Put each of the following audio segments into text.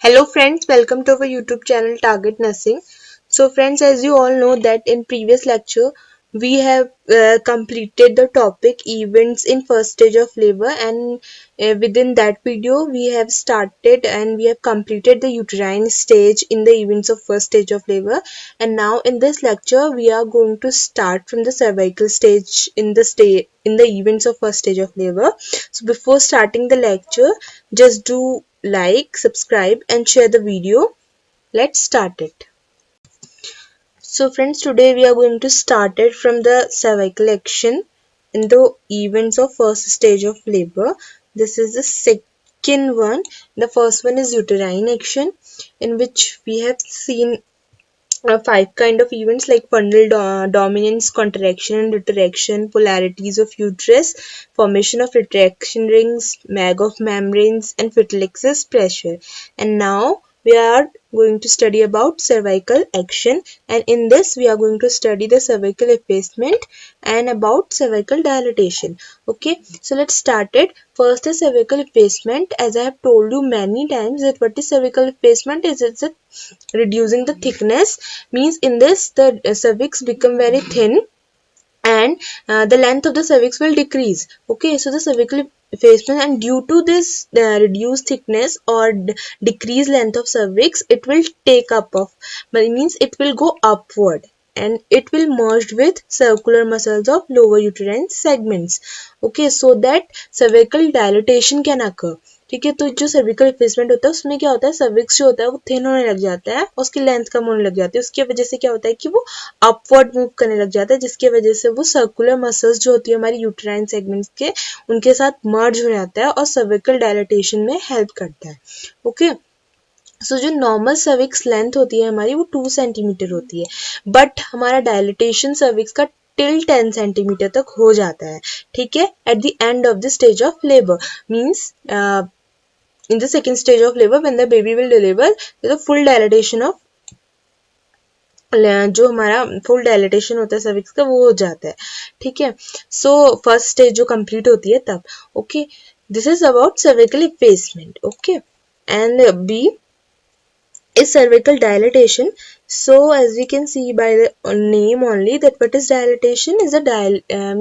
Hello friends, welcome to our YouTube channel Target Nursing. So friends, as you all know that in previous lecture we have completed the topic events in first stage of labor, and within that video we have started and we have completed the uterine stage in the events of first stage of labor. And now in this lecture we are going to start from the cervical stage in the events of first stage of labor. So before starting the lecture, just do like, subscribe and share the video. Let's start it. So friends, today we are going to start it from the cervical action in the events of first stage of labor. This is the second one. The first one is uterine action, in which we have seen five kind of events like fundal dominance, contraction and retraction, polarities of uterus, formation of retraction rings, mag of membranes, and fetal excess pressure. And now we are going to study about cervical action, and in this we are going to study the cervical effacement and about cervical dilatation. Okay, so let's start it. First is cervical effacement. As I have told you many times that what is cervical effacement is, it's a reducing the thickness, means in this the cervix become very thin, and the length of the cervix will decrease. Okay, so the cervical effacement, and due to this reduced thickness or decreased length of cervix, it will take up of, but it means it will go upward and it will merge with circular muscles of lower uterine segments. Okay, so that cervical dilatation can occur. ठीक है, तो जो cervical replacement होता है उसमें क्या होता है, सर्विक्स जो होता है वो थिन होने लग जाता है और उसकी लेंथ कम होने लग जाती है. उसकी वजह से क्या होता है कि वो अपवर्ड मूव करने लग जाता है, जिसकी वजह से वो सर्कुलर मसल्स जो होती है हमारी यूट्राइन सेगमेंट्स के, उनके साथ मर्ज हो जाता है और सर्विकल डायलेटेशन में हेल्प करता है. ओके, सो जो नॉर्मल सर्विक्स लेंथ होती है हमारी वो 2 सेंटीमीटर होती है, बट हमारा डायलेटेशन सर्विक्स का टिल 10 सेंटीमीटर तक हो जाता है. ठीक है, at the end of the stage of labour, means in the second stage of labor when the baby will deliver, the full dilatation of जो हमारा फुल डायलेटेशन होता है सर्विक्स का वो हो जाता है. ठीक है, सो फर्स्ट स्टेज जो कंप्लीट होती है तब. Okay, this is about cervical effacement. Okay, and B is cervical dilatation. So as we can see by the name only that what is dilatation is a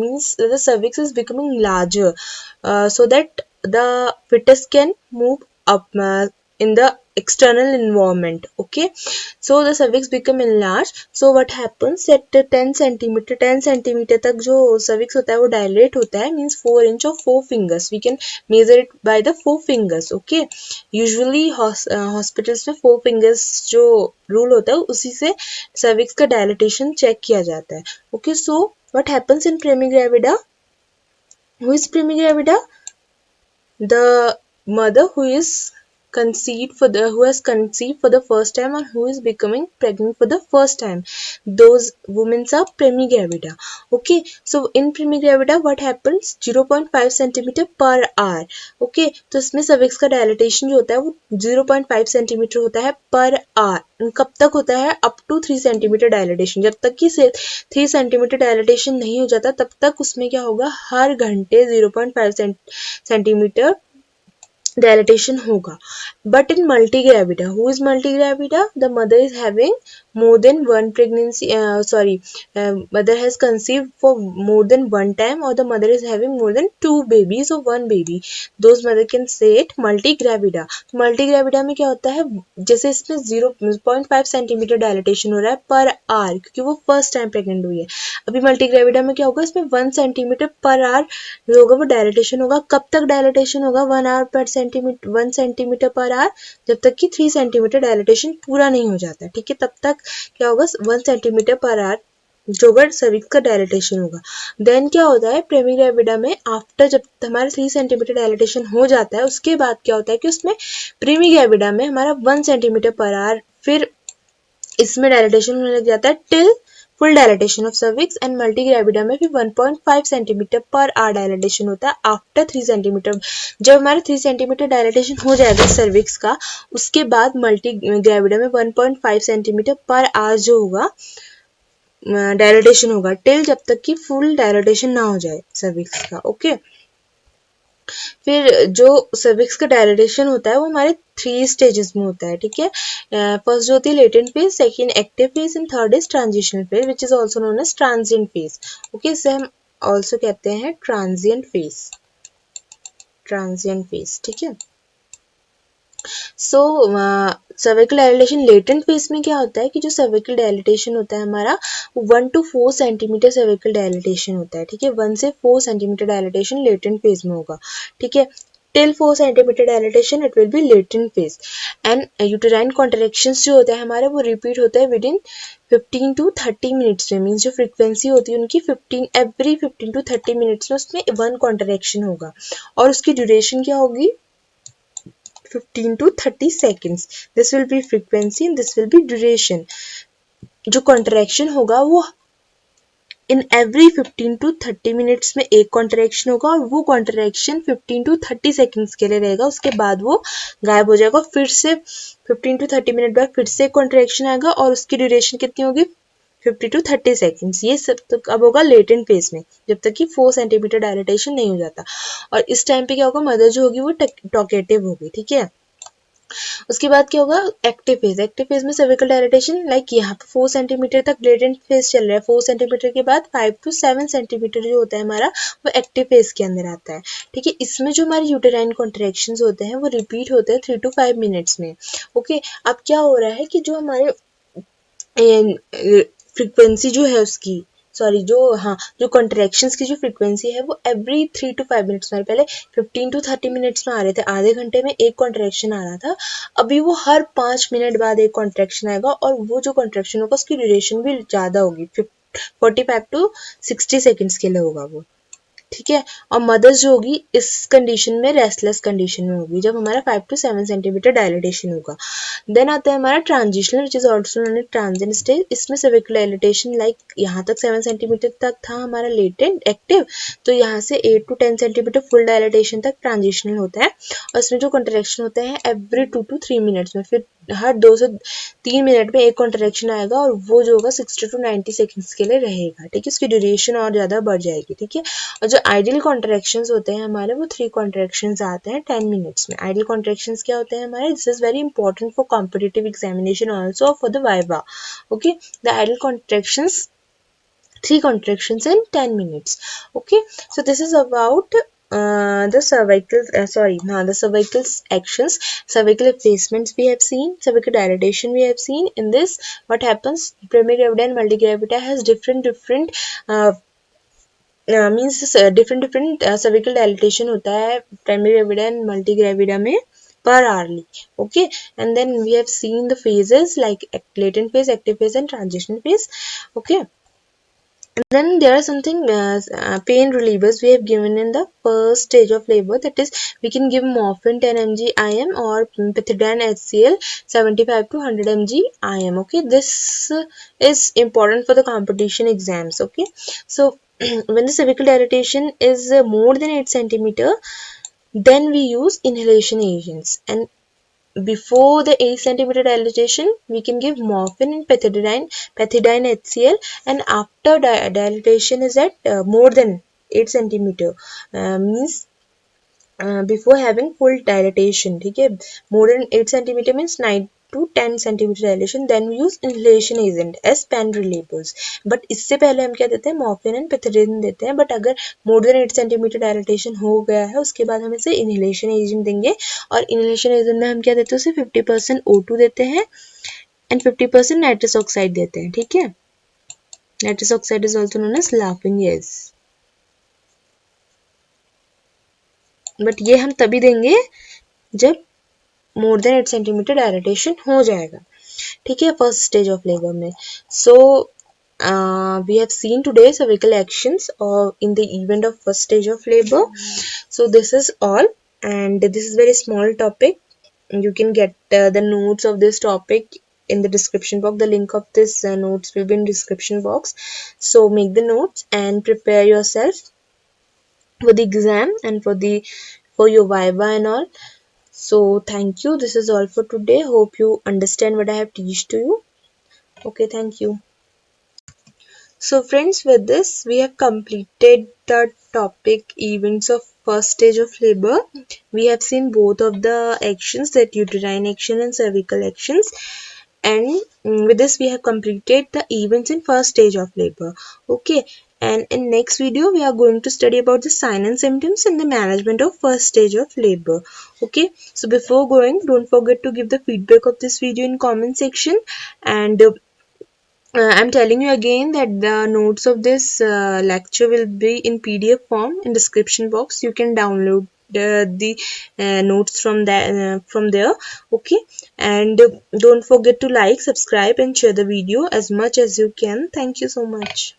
means the cervix is becoming larger, so that the fetus can move up in the external environment. Okay, so the cervix become enlarged. So what happens at 10 centimeter तक जो cervix होता है वो dilate होता है, means 4 inch or 4 fingers. We can measure it by the 4 fingers. Okay, usually hospitals में 4 fingers जो rule होता है उसी से सर्विक्स का डायलिटेशन चेक किया जाता है. Okay, so what happens in primigravida? Who is primigravida? The mother who has conceived for the first time or who is becoming pregnant for the first time, those women are premigravida. Okay, so in premigravida what happens, 0.5 centimeter per hour. Okay, तो इसमें cervix का dilatation जो होता है वो 0.5 centimetre होता है per hour. कब तक होता है? Up to 3 centimetre dilatation. जब तक कि 3 सेंटीमीटर डायलिटेशन नहीं हो जाता तब तक उसमें क्या होगा, हर घंटे 0.5 सेंटीमीटर dilatation होगा. But in multigravida, who is multigravida? The mother is having more than one pregnancy, mother has conceived for more than one time, or the mother is having more than 2 babies or 1 baby. Those mother can say it multigravida. multigravida में क्या होता है, जैसे इसमें 0.5 centimetre dilatation हो रहा है per hour क्योंकि वो फर्स्ट टाइम प्रेग्नेंट हुई है. अभी मल्टीग्रेविडा में क्या होगा, इसमें 1 सेंटीमीटर पर आवर जो होगा वो डायलिटेशन होगा. कब तक डायलिटेशन होगा? 1 आवर पर सेंटीमीटर, 1 सेंटीमीटर पर आवर, जब तक कि 3 सेंटीमीटर डायलिटेशन पूरा नहीं हो जाता. ठीक है, तब तक क्या होगा, 1 सेंटीमीटर पर आवर जो होगा सर्विक्स का डायलिटेशन होगा. देन क्या होता है प्रेमिग्रेविडा में, आफ्टर जब हमारा 3 सेंटीमीटर डायलिटेशन हो जाता है उसके बाद क्या होता है कि उसमें प्रेमिग्रेविडा में हमारा 1 सेंटीमीटर पर आवर फिर इसमें डायलिटेशन होने लग जाता है till full dilatation of cervix. And मल्टीग्रेविडा में भी 1.5 सेंटीमीटर पर आवर डायलिटेशन होता है आफ्टर 3 सेंटीमीटर. जब हमारा 3 सेंटीमीटर डायलिटेशन हो जाएगा सर्विक्स का, उसके बाद मल्टीग्रेविडा में 1.5 सेंटीमीटर पर आवर जो होगा डायलिटेशन होगा टिल जब तक कि फुल डायलिटेशन ना हो जाए सर्विक्स का. ओके, फिर जो सर्विक्स का डायलेटेशन होता है वो हमारे 3 स्टेजेस में होता है, ठीक है। फर्स्ट जो होती है latent phase, second active phase and third is transitional phase which is also known as transient phase. Okay, इसे हम ऑल्सो कहते हैं ट्रांजिएंट फेज, ट्रांजिएंट फेज, ठीक है। सो सर्विकल डायलेटेशन लेटेंट फेज में क्या होता है कि जो सर्विकल डायलेटेशन होता है हमारा 1 to 4 सेंटीमीटर सर्विकल डायलेटेशन होता है, ठीक है। 1 से 4 सेंटीमीटर डायलेटेशन लेटेंट फेज में होगा, ठीक है। Till 4 centimetre dilatation it will be latent phase. And uterine contractions जो होता है हमारे वो रिपीट होता है विद इन 15 to 30 मिनट्स में। मीन्स जो फ्रीक्वेंसी होती है उनकी 15 to 30 मिनट्स में उसमें 1 कॉन्ट्रैक्शन होगा और उसकी ड्यूरेशन क्या होगी 15 to 30 seconds. This will be frequency and this will be duration. जो कॉन्ट्रैक्शन होगा वो इन एवरी 15 to 30 मिनट्स में एक कॉन्ट्रैक्शन होगा और वो कॉन्ट्रैक्शन 15 to 30 सेकेंड्स के लिए रहेगा, उसके बाद वो गायब हो जाएगा। फिर से 15 to 30 मिनट बाद फिर से कॉन्ट्रैक्शन आएगा और उसकी ड्यूरेशन कितनी होगी 50 to 30 सेकेंड्स। ये सब तक अब होगा लेटेंट फेज में जब तक कि 4 सेंटीमीटर डायलेटेशन नहीं हो जाता। और इस टाइम पे क्या होगा, मदर जो होगी वो टॉकेटिव होगी, ठीक है। उसके बाद क्या होगा एक्टिव फेज। एक्टिव फेज में सर्विकल डायलेटेशन लाइक यहाँ पे 4 सेंटीमीटर तक लेटेंट फेज चल रहा है, 4 सेंटीमीटर के बाद 5 to 7 सेंटीमीटर जो होता है हमारा वो एक्टिव फेज के अंदर आता है, ठीक है। इसमें जो हमारे यूटेराइन कॉन्ट्रैक्शंस होते हैं वो रिपीट होते हैं 3 to 5 मिनट्स में। ओके, अब क्या हो रहा है कि जो हमारे फ्रीक्वेंसी जो है उसकी जो कॉन्ट्रैक्शंस की जो फ्रीक्वेंसी है वो एवरी 3 to 5 मिनट्स में, पहले 15 to 30 मिनट्स में आ रहे थे, आधे घंटे में एक कॉन्ट्रैक्शन आ रहा था, अभी वो हर 5 मिनट बाद एक कॉन्ट्रैक्शन आएगा और वो जो कॉन्ट्रैक्शन होगा उसकी ड्यूरेशन भी ज़्यादा होगी, 45 to 60 सेकेंड्स के लिए होगा वो, ठीक है। और मदर्स जो होगी इस कंडीशन में रेस्टलेस कंडीशन में होगी जब हमारा 5 to 7 सेंटीमीटर डायलेटेशन होगा। देन आता है हमारा transitional which is also known as transient stage. इसमें सर्विकल डायलेटेशन लाइक यहाँ तक 7 सेंटीमीटर तक था हमारा लेटेंट एक्टिव, तो यहाँ से 8 to 10 सेंटीमीटर फुल डायलेटेशन तक ट्रांजिशनल होता है और इसमें जो कॉन्ट्रैक्शन होते हैं एवरी 2 to 3 मिनट्स में, फिर हर 2 से 3 मिनट में एक कॉन्ट्रैक्शन आएगा और वो जो होगा 60 to 90 सेकेंड्स के लिए रहेगा, ठीक है। उसकी ड्यूरेशन और ज़्यादा बढ़ जाएगी, ठीक है। और जो आइडियल कॉन्ट्रैक्शंस होते हैं हमारे वो 3 कॉन्ट्रैक्शंस आते हैं 10 मिनट्स में। आइडियल कॉन्ट्रैक्शंस क्या होते हैं हमारे, this is very important for competitive examination also for the viva. Okay, the ideal contractions 3 contractions in 10 minutes. Okay, so this is about the cervical actions, cervical effacements we have seen, cervical dilatation we have seen. In this what happens, primary gravida and multigravida has different means different cervical dilatation होता है primary gravida and multigravida में per hourly. Okay, and then we have seen the phases like latent phase, active phase and transition phase. Okay, and then there are something pain relievers we have given in the first stage of labor, that is we can give morphine 10 mg IM or pethidine HCl 75 to 100 mg IM. Okay, this is important for the competition exams. Okay, so when the cervical dilatation is more than 8 centimeter, then we use inhalation agents, and before the 8 centimeter dilatation we can give morphine and pethidine HCl, and after dilatation is at more than 8 centimeter means before having full dilatation, ठीक है। more than 8 centimeter means 9 to 10 centimeter dilation, then we use inhalation agent as pain relievers. but इससे पहले हम क्या देते हैं, morphine and pethidine देते हैं, but अगर more than 8 centimeter dilatation हो गया है उसके बाद हम इसे inhalation agent देंगे, और inhalation agent में हम क्या देते हैं उसे 50% O2 देते हैं and 50% nitrous oxide देते हैं, ठीक है। nitrous oxide is also known as laughing gas, but ये हम तभी देंगे जब मोर देन 8 सेंटीमीटर डायलेटेशन हो जाएगा, ठीक है, फर्स्ट स्टेज ऑफ लेबर में। सो we have seen today cervical actions in the event of first stage of labor. So this is all, and this is very small topic. You can get the notes of this topic in the description box. The link of this notes will be in description box. So make the notes and prepare yourself for the exam and for your viva and all. So thank you. This is all for today. Hope you understand what I have teached to you. Okay, thank you. So friends, with this we have completed the topic events of first stage of labor. We have seen both of the actions, that uterine action and cervical actions, and with this we have completed the events in first stage of labor. Okay, and in next video we are going to study about the sign and symptoms and the management of first stage of labor. Okay, so before going, don't forget to give the feedback of this video in comment section, and I'm telling you again that the notes of this lecture will be in PDF form in description box. You can download the notes from there. Okay, and don't forget to like, subscribe, and share the video as much as you can. Thank you so much.